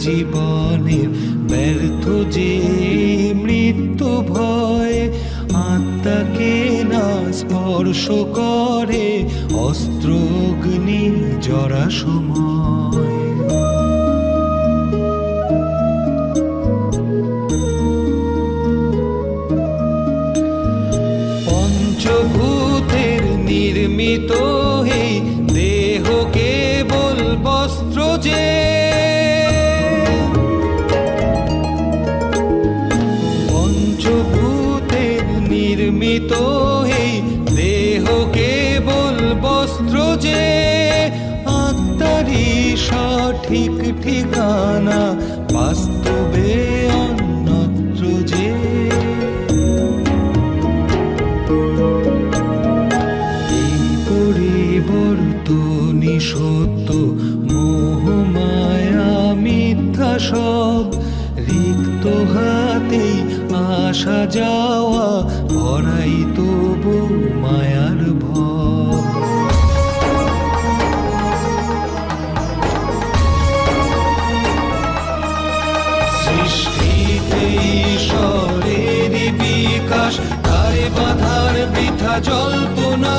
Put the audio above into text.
জীবনের ব্যর্থ যে মৃত্যু ভয়, আত্মাকে না স্পর্শ করে অস্ত্র অগ্নি জরা সময়। পঞ্চভূতের নির্মিত এই দেহ কেবল বস্ত্র যে, পঞ্চভূতের নির্মিত এই দেহ কেবল বস্ত্র যে, আত্মারই সঠিক ঠিকানা বাস্তবে অন্যত্র যে। পরিবর্তনী সত্য মোহ মায়া মিথ্যা সব, রিক্ত হাতেই আসা যাওয়া ভরাই তবু মায়ার ভয়। সৃষ্টিতে ঈশ্বরের বিকাশ, তারে বাধার বৃথা জল্পনা।